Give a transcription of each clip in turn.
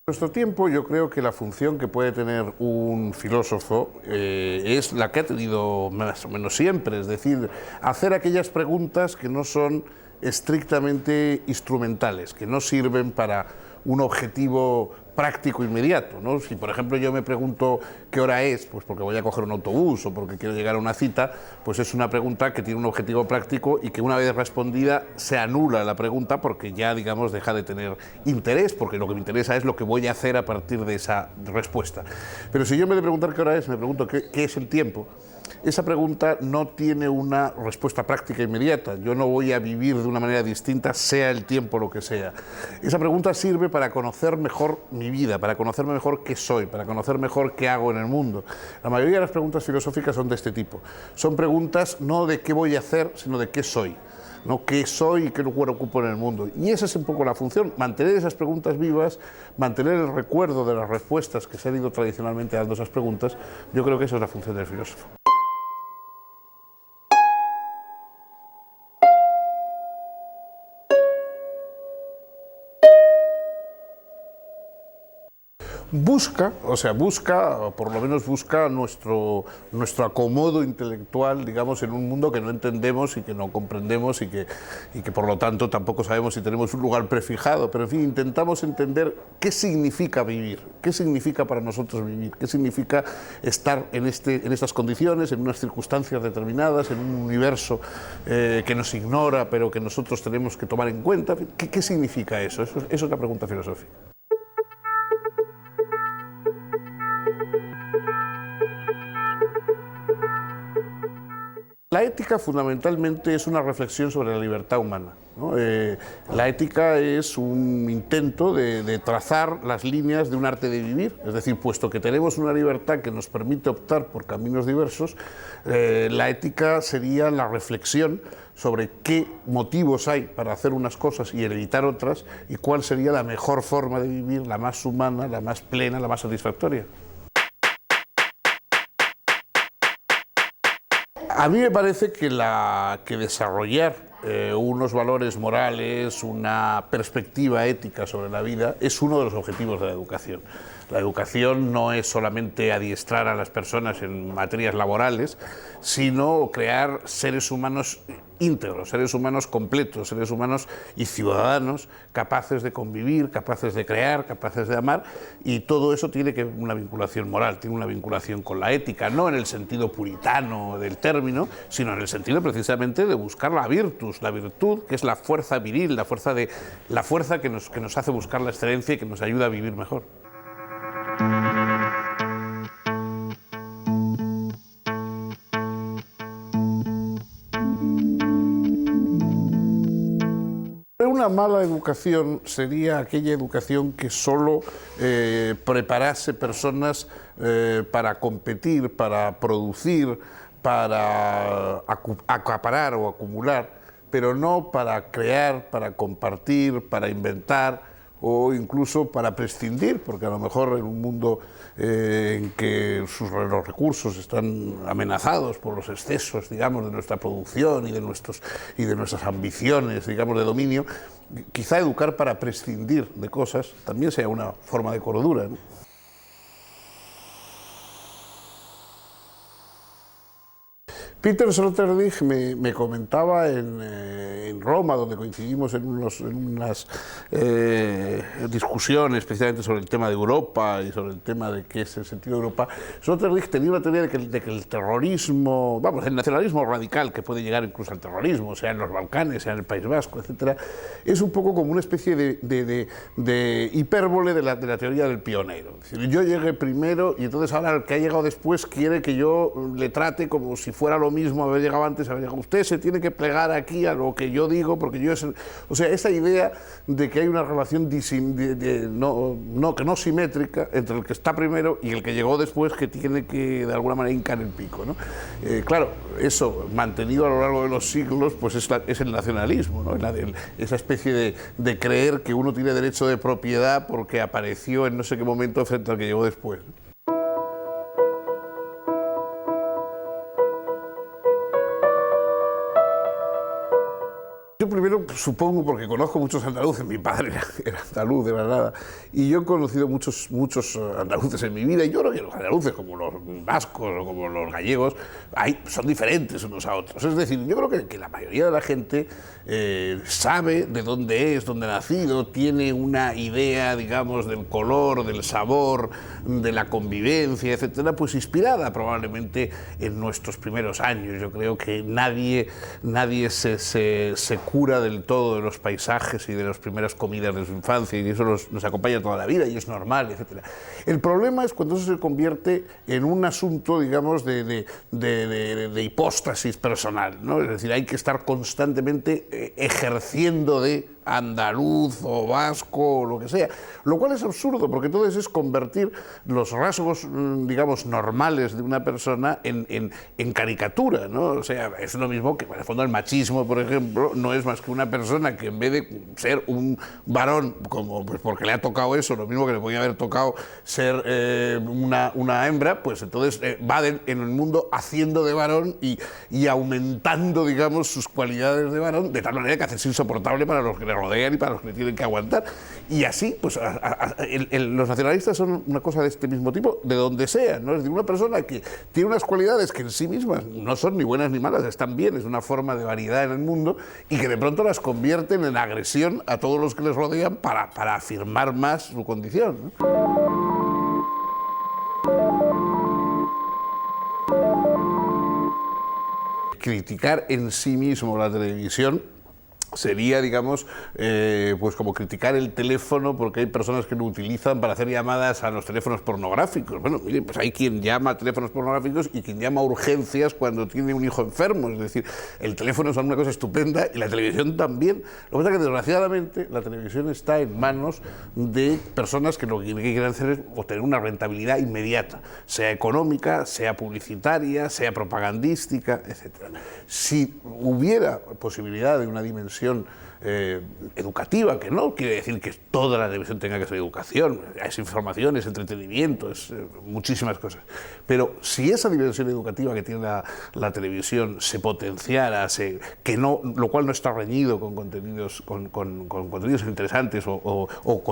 Nuestro tiempo, yo creo que la función que puede tener un filósofo es la que ha tenido más o menos siempre, es decir, hacer aquellas preguntas que no son estrictamente instrumentales, que no sirven para un objetivo práctico inmediato, ¿no? Si, por ejemplo, yo me pregunto qué hora es, pues porque voy a coger un autobús o porque quiero llegar a una cita, pues es una pregunta que tiene un objetivo práctico y que una vez respondida se anula la pregunta porque ya, digamos, deja de tener interés, porque lo que me interesa es lo que voy a hacer a partir de esa respuesta. Pero si yo en vez de preguntar qué hora es, me pregunto qué es el tiempo, esa pregunta no tiene una respuesta práctica inmediata. Yo no voy a vivir de una manera distinta, sea el tiempo lo que sea. Esa pregunta sirve para conocer mejor mi vida, para conocerme mejor qué soy, para conocer mejor qué hago en el mundo. La mayoría de las preguntas filosóficas son de este tipo. Son preguntas no de qué voy a hacer, sino de qué soy. ¿No? ¿Qué soy y qué lugar ocupo en el mundo? Y esa es un poco la función, mantener esas preguntas vivas, mantener el recuerdo de las respuestas que se han ido tradicionalmente dando a esas preguntas. Yo creo que esa es la función del filósofo. Busca, o por lo menos busca nuestro acomodo intelectual, digamos, en un mundo que no entendemos y que no comprendemos y que por lo tanto tampoco sabemos si tenemos un lugar prefijado, pero en fin, intentamos entender qué significa vivir, qué significa para nosotros vivir, qué significa estar en estas condiciones, en unas circunstancias determinadas, en un universo que nos ignora, pero que nosotros tenemos que tomar en cuenta. ¿Qué significa eso? Eso es la pregunta filosófica. La ética fundamentalmente es una reflexión sobre la libertad humana, ¿no? La ética es un intento de trazar las líneas de un arte de vivir, es decir, puesto que tenemos una libertad que nos permite optar por caminos diversos, la ética sería la reflexión sobre qué motivos hay para hacer unas cosas y evitar otras y cuál sería la mejor forma de vivir, la más humana, la más plena, la más satisfactoria. A mí me parece que desarrollar unos valores morales, una perspectiva ética sobre la vida es uno de los objetivos de la educación. La educación no es solamente adiestrar a las personas en materias laborales, sino crear seres humanos íntegros, seres humanos completos, seres humanos y ciudadanos capaces de convivir, capaces de crear, capaces de amar, y todo eso tiene que una vinculación moral, tiene una vinculación con la ética, no en el sentido puritano del término, sino en el sentido precisamente de buscar la virtud que es la fuerza viril, la fuerza que nos hace buscar la excelencia y que nos ayuda a vivir mejor. Una mala educación sería aquella educación que solo preparase personas para competir, para producir, para acaparar o acumular, pero no para crear, para compartir, para inventar o incluso para prescindir, porque a lo mejor en un mundo en que los recursos están amenazados por los excesos, digamos, de nuestra producción y de nuestras ambiciones, digamos, de dominio, quizá educar para prescindir de cosas también sea una forma de cordura, ¿no? Peter Sloterdijk me comentaba en Roma, donde coincidimos en unas discusiones especialmente sobre el tema de Europa y sobre el tema de qué es el sentido de Europa. Sloterdijk tenía una teoría de que el terrorismo, vamos, el nacionalismo radical, que puede llegar incluso al terrorismo, sea en los Balcanes, sea en el País Vasco, etcétera, es un poco como una especie de hipérbole de la teoría del pionero. Es decir, yo llegué primero y entonces ahora el que ha llegado después quiere que yo le trate como si fuera lo mismo haber llegado antes, haber llegado. Usted se tiene que plegar aquí a lo que yo digo, porque yo es... O sea, esa idea de que hay una relación que no simétrica entre el que está primero y el que llegó después, que tiene que, de alguna manera, hincar el pico, ¿no? Claro, eso, mantenido a lo largo de los siglos, pues es el nacionalismo, ¿no? Esa especie de creer que uno tiene derecho de propiedad porque apareció en no sé qué momento frente al que llegó después. Yo primero supongo porque conozco muchos andaluces, mi padre era andaluz de Granada, y yo he conocido muchos andaluces en mi vida, y yo creo que los andaluces, como los vascos o como los gallegos, son diferentes unos a otros. Es decir, yo creo que la mayoría de la gente sabe de dónde es, dónde ha nacido, tiene una idea, digamos, del color, del sabor, de la convivencia, etcétera, pues inspirada probablemente en nuestros primeros años. Yo creo que nadie se cura del todo de los paisajes y de las primeras comidas de su infancia, y eso nos acompaña toda la vida y es normal, etcétera. El problema es cuando eso se convierte en un asunto, digamos, de hipóstasis personal, ¿no? Es decir, hay que estar constantemente ejerciendo de andaluz o vasco o lo que sea, lo cual es absurdo, porque entonces es convertir los rasgos, digamos, normales de una persona en caricatura, ¿no? O sea, es lo mismo que, en el fondo, el machismo, por ejemplo, no es más que una persona que en vez de ser un varón, como pues porque le ha tocado eso, lo mismo que le podía haber tocado ser una hembra, pues entonces va en el mundo haciendo de varón y aumentando, digamos, sus cualidades de varón, de tal manera que hace insoportable para los que le rodean y para los que le tienen que aguantar. Y así, pues, los nacionalistas son una cosa de este mismo tipo, de donde sea, ¿no? Es decir, una persona que tiene unas cualidades que en sí mismas no son ni buenas ni malas, están bien, es una forma de variedad en el mundo, y que de pronto las convierten en agresión a todos los que les rodean para afirmar más su condición, ¿no? Criticar en sí mismo la televisión sería, digamos, pues como criticar el teléfono, porque hay personas que lo utilizan para hacer llamadas a los teléfonos pornográficos. Bueno, mire, pues hay quien llama a teléfonos pornográficos y quien llama a urgencias cuando tiene un hijo enfermo. Es decir, el teléfono es una cosa estupenda y la televisión también. Lo que pasa es que, desgraciadamente, la televisión está en manos de personas que lo que quieren hacer es obtener una rentabilidad inmediata, sea económica, sea publicitaria, sea propagandística, etc. Si hubiera posibilidad de una dimensión educativa, que no quiere decir que toda la televisión tenga que ser educación, es información, es entretenimiento, es muchísimas cosas, pero si esa dimensión educativa que tiene la televisión se potenciara, lo cual no está reñido con contenidos, con contenidos interesantes o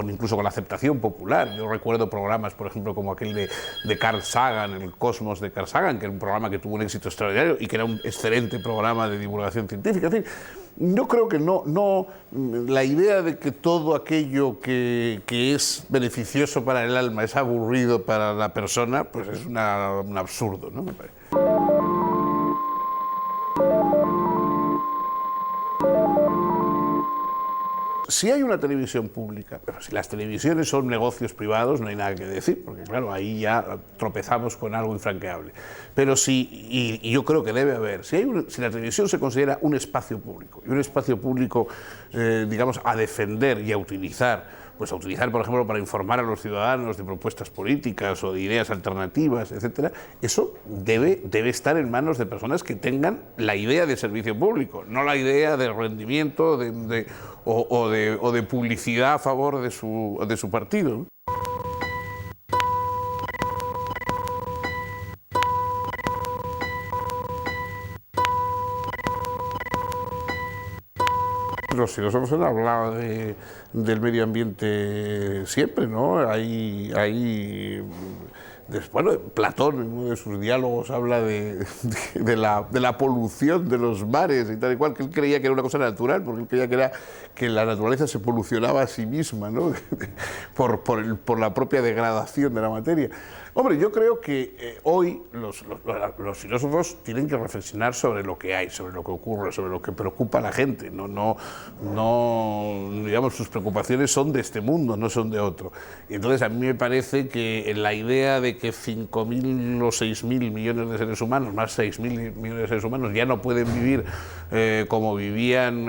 incluso con la aceptación popular. Yo recuerdo programas, por ejemplo, como aquel de Carl Sagan, el Cosmos de Carl Sagan, que era un programa que tuvo un éxito extraordinario y que era un excelente programa de divulgación científica. En fin, yo creo que la idea de que todo aquello que es beneficioso para el alma es aburrido para la persona, pues es un absurdo, ¿no? Me parece. Si hay una televisión pública, pero si las televisiones son negocios privados, no hay nada que decir, porque claro, ahí ya tropezamos con algo infranqueable. Pero y yo creo que debe haber, si la televisión se considera un espacio público, y un espacio público, digamos, a defender y a utilizar, por ejemplo, para informar a los ciudadanos de propuestas políticas o de ideas alternativas, etcétera, eso debe estar en manos de personas que tengan la idea de servicio público, no la idea de rendimiento o de publicidad a favor de su partido. Los filósofos han hablado del medio ambiente siempre, ¿no? Bueno, Platón en uno de sus diálogos habla de la polución de los mares y tal y cual, que él creía que era una cosa natural, porque él creía que la naturaleza se polucionaba a sí misma, ¿no? por la propia degradación de la materia. Hombre, yo creo que hoy los filósofos tienen que reflexionar sobre lo que hay, sobre lo que ocurre, sobre lo que preocupa a la gente. No, digamos, sus preocupaciones son de este mundo, no son de otro. Y entonces a mí me parece que la idea de que 5.000 o 6.000 millones de seres humanos, más 6.000 millones de seres humanos, ya no pueden vivir como vivían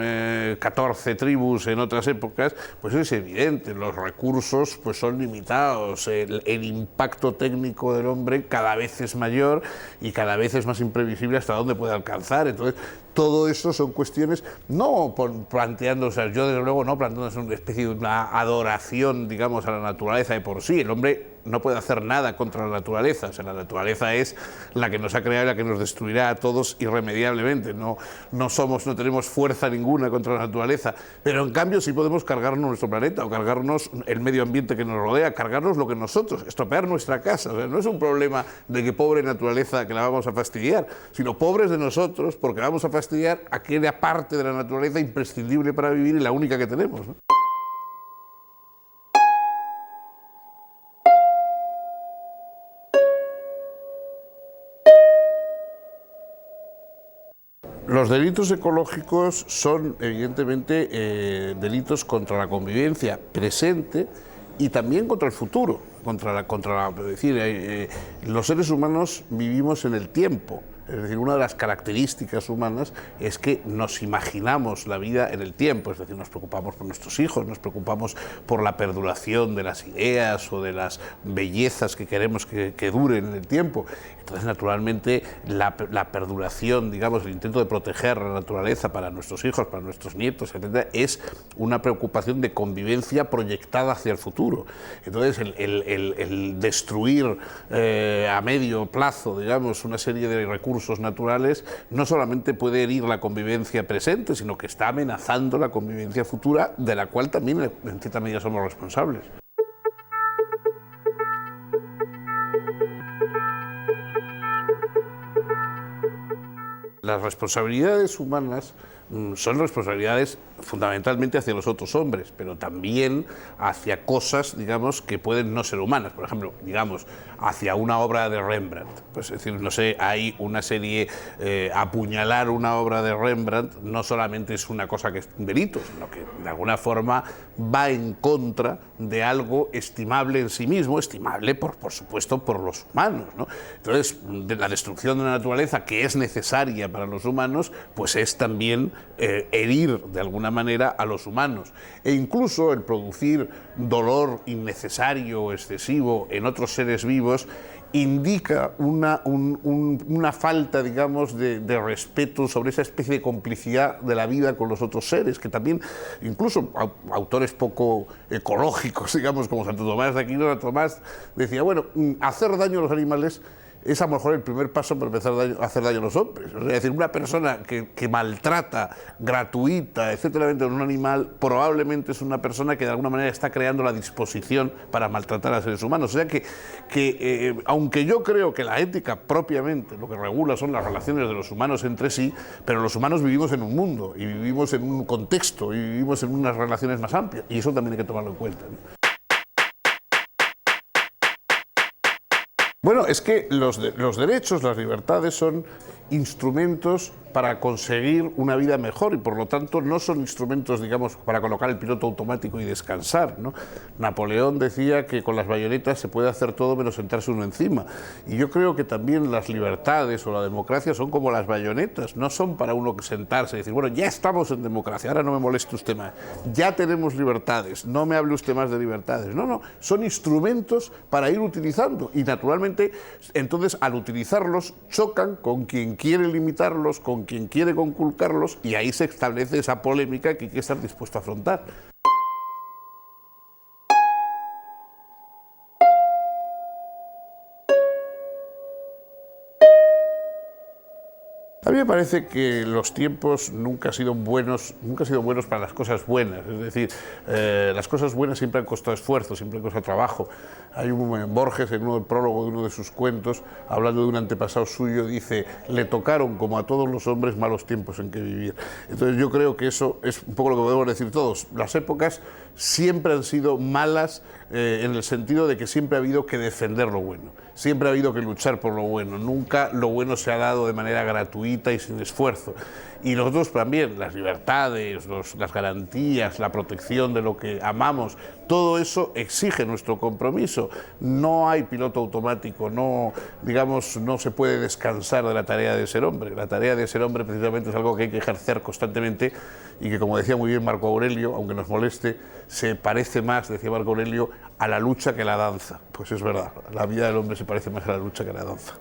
14 tribus en otras épocas, pues es evidente. Los recursos pues son limitados, el impacto técnico del hombre cada vez es mayor y cada vez es más imprevisible hasta dónde puede alcanzar. Entonces, todo eso son cuestiones, no planteándose, yo desde luego no planteándose una especie de una adoración, digamos, a la naturaleza de por sí. El hombre no puede hacer nada contra la naturaleza. O sea, la naturaleza es la que nos ha creado y la que nos destruirá a todos irremediablemente. No tenemos fuerza ninguna contra la naturaleza, pero en cambio sí podemos cargarnos nuestro planeta o cargarnos el medio ambiente que nos rodea, cargarnos lo que nosotros, estropear nuestra casa. O sea, no es un problema de que pobre naturaleza que la vamos a fastidiar, sino pobres de nosotros porque vamos a fastidiar aquella parte de la naturaleza imprescindible para vivir y la única que tenemos, ¿no? Los delitos ecológicos son, evidentemente, delitos contra la convivencia presente y también contra el futuro. Es decir, los seres humanos vivimos en el tiempo. Es decir, una de las características humanas es que nos imaginamos la vida en el tiempo, es decir, nos preocupamos por nuestros hijos, nos preocupamos por la perduración de las ideas o de las bellezas que queremos que duren en el tiempo. Entonces, naturalmente, la perduración, digamos, el intento de proteger la naturaleza para nuestros hijos, para nuestros nietos, etcétera, es una preocupación de convivencia proyectada hacia el futuro. Entonces, el destruir a medio plazo, digamos, una serie de recursos naturales no solamente puede herir la convivencia presente, sino que está amenazando la convivencia futura, de la cual también en cierta medida somos responsables. Las responsabilidades humanas son responsabilidades fundamentalmente hacia los otros hombres, pero también hacia cosas, digamos, que pueden no ser humanas. Por ejemplo, digamos, hacia una obra de Rembrandt. Pues, es decir, no sé, hay una serie, apuñalar una obra de Rembrandt no solamente es una cosa que es un delito, sino que de alguna forma va en contra de algo estimable en sí mismo, estimable, por supuesto, por los humanos, ¿no? Entonces, de la destrucción de la naturaleza, que es necesaria para los humanos, pues es también herir de alguna manera a los humanos, e incluso el producir dolor innecesario o excesivo en otros seres vivos indica una falta, digamos, de respeto sobre esa especie de complicidad de la vida con los otros seres, que también, incluso autores poco ecológicos, digamos, como Santo Tomás de Aquino, Santo Tomás decía, bueno, hacer daño a los animales es a lo mejor el primer paso para empezar a hacer daño a los hombres. Es decir, una persona que maltrata gratuita, etcétera, a un animal, probablemente es una persona que de alguna manera está creando la disposición para maltratar a seres humanos. O sea que aunque yo creo que la ética propiamente lo que regula son las relaciones de los humanos entre sí, pero los humanos vivimos en un mundo y vivimos en un contexto y vivimos en unas relaciones más amplias, y eso también hay que tomarlo en cuenta, ¿no? Bueno, es que los derechos, las libertades son instrumentos para conseguir una vida mejor y por lo tanto no son instrumentos, digamos, para colocar el piloto automático y descansar, ¿no? Napoleón decía que con las bayonetas se puede hacer todo menos sentarse uno encima, y yo creo que también las libertades o la democracia son como las bayonetas, no son para uno sentarse y decir, bueno, ya estamos en democracia, ahora no me moleste usted más, ya tenemos libertades, no me hable usted más de libertades. No, son instrumentos para ir utilizando y naturalmente entonces al utilizarlos chocan con quien quiere limitarlos, con quien quiere conculcarlos, y ahí se establece esa polémica que hay que estar dispuesto a afrontar. A mí me parece que los tiempos nunca han sido buenos para las cosas buenas. Es decir, las cosas buenas siempre han costado esfuerzo, siempre han costado trabajo. Hay un Borges, en el prólogo de uno de sus cuentos, hablando de un antepasado suyo, dice: le tocaron, como a todos los hombres, malos tiempos en que vivir. Entonces yo creo que eso es un poco lo que podemos decir todos. Las épocas siempre han sido malas en el sentido de que siempre ha habido que defender lo bueno, siempre ha habido que luchar por lo bueno, nunca lo bueno se ha dado de manera gratuita y sin esfuerzo. Y nosotros también, las libertades, las garantías, la protección de lo que amamos, todo eso exige nuestro compromiso. No hay piloto automático, no se puede descansar de la tarea de ser hombre. La tarea de ser hombre precisamente es algo que hay que ejercer constantemente y que, como decía muy bien Marco Aurelio, aunque nos moleste, se parece más, decía Marco Aurelio, a la lucha que a la danza. Pues es verdad, la vida del hombre se parece más a la lucha que a la danza.